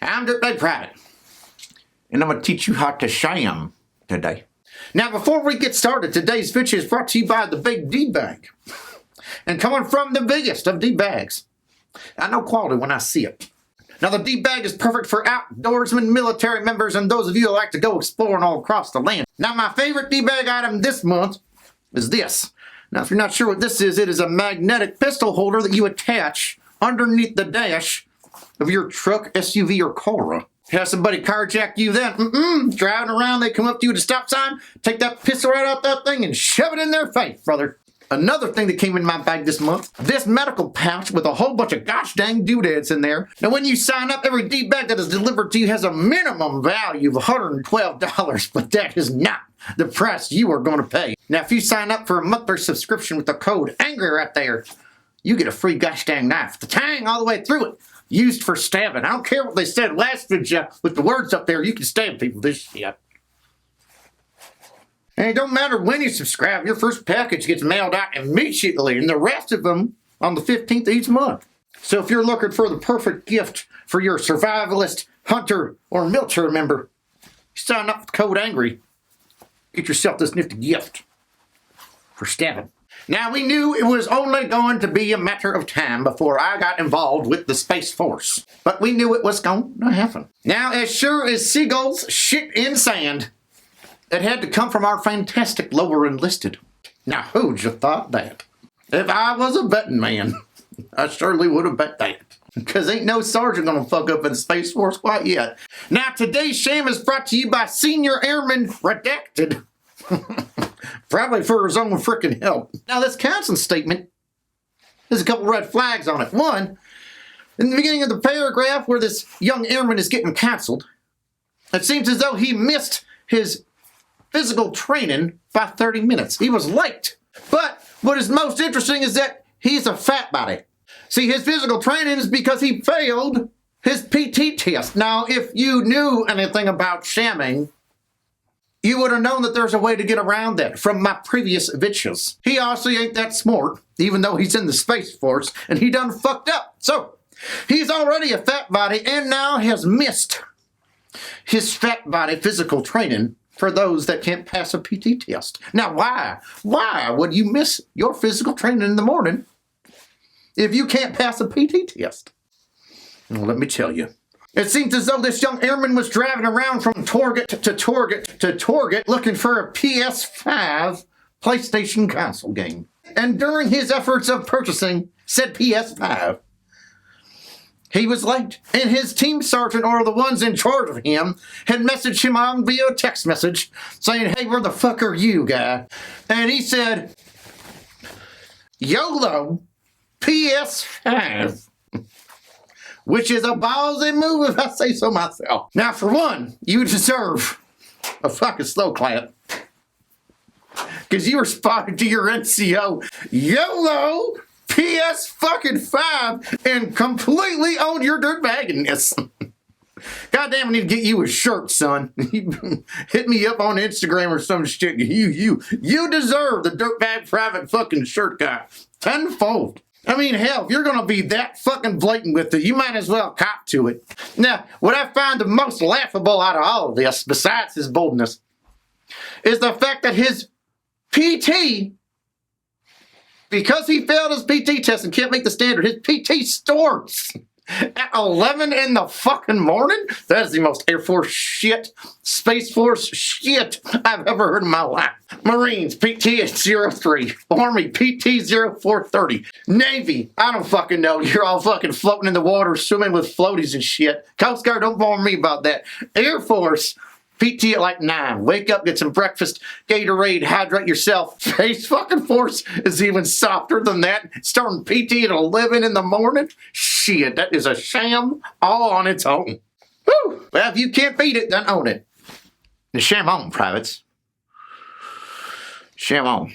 I'm Dirtbag Private, and I'm going to teach you how to sham today. Now, before we get started, today's video is brought to you by the Big D-Bag. And coming from the biggest of D-Bags, I know quality when I see it. Now, the D-Bag is perfect for outdoorsmen, military members, and those of you who like to go exploring all across the land. Now, my favorite D-Bag item this month is this. Now, if you're not sure what this is, it is a magnetic pistol holder that you attach underneath the dash of your truck, SUV, or car. Have somebody carjack you then, driving around, they come up to you at a stop sign, take that pistol right out that thing and shove it in their face, brother. Another thing that came in my bag this month, this medical pouch with a whole bunch of gosh dang doodads in there. Now when you sign up, every D-Bag that is delivered to you has a minimum value of $112, but that is not the price you are going to pay. Now if you sign up for a monthly subscription with the code ANGRY right there, you get a free gosh dang knife, the tang all the way through it, used for stabbing. I don't care what they said last video with the words up there, you can stab people this shit. And it don't matter when you subscribe, your first package gets mailed out immediately, and the rest of them on the 15th of each month. So if you're looking for the perfect gift for your survivalist, hunter, or military member, sign up with code ANGRY. Get yourself this nifty gift for stabbing. Now, we knew it was only going to be a matter of time before I got involved with the Space Force. But we knew it was going to happen. Now, as sure as seagulls shit in sand, it had to come from our fantastic lower enlisted. Now, who'd you thought that? If I was a betting man, I surely would have bet that. Because ain't no sergeant gonna fuck up in the Space Force quite yet. Now, today's sham is brought to you by Senior Airman Redacted. Probably for his own frickin' help. Now, this counseling statement, there's a couple red flags on it. One, in the beginning of the paragraph where this young airman is getting counseled, it seems as though he missed his physical training by 30 minutes. He was late. But what is most interesting is that he's a fat body. See, his physical training is because he failed his PT test. Now, if you knew anything about shamming, you would have known that there's a way to get around that from my previous videos. He honestly ain't that smart, even though he's in the Space Force, and he done fucked up. So, he's already a fat body and now has missed his fat body physical training for those that can't pass a PT test. Now, why? Why would you miss your physical training in the morning if you can't pass a PT test? Well, let me tell you. It seems as though this young airman was driving around from Target to Target to Target looking for a PS5 PlayStation console game. And during his efforts of purchasing said PS5, he was late. And his team sergeant, or the ones in charge of him, had messaged him on via text message saying, "Hey, where the fuck are you, guy?" And he said, "YOLO PS5." Which is a ballsy move if I say so myself. Now, for one, you deserve a fucking slow clap. Because you responded to your NCO, YOLO PS5, and completely owned your dirtbagginess. Goddamn, I need to get you a shirt, son. Hit me up on Instagram or some shit. You deserve the Dirtbag Private fucking shirt guy. Tenfold. I mean, hell, if you're going to be that fucking blatant with it, you might as well cop to it. Now, what I find the most laughable out of all of this, besides his boldness, is the fact that his PT, because he failed his PT test and can't make the standard, his PT starts at 11 in the fucking morning? That is the most Air Force shit, Space Force shit I've ever heard in my life. Marines, PT at 03. Army, PT 0430. Navy, I don't fucking know. You're all fucking floating in the water, swimming with floaties and shit. Coast Guard, don't bother me about that. Air Force, PT at like 9. Wake up, get some breakfast, Gatorade, hydrate yourself. Space fucking Force is even softer than that. Starting PT at 11 in the morning? Shit, that is a sham all on its own. Whew. Well, if you can't beat it, then own it. And sham on, privates. Sham on.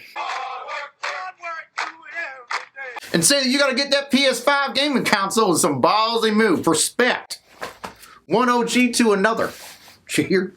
And say you gotta get that PS5 gaming console with some ballsy move. Respect. One OG to another. You hear?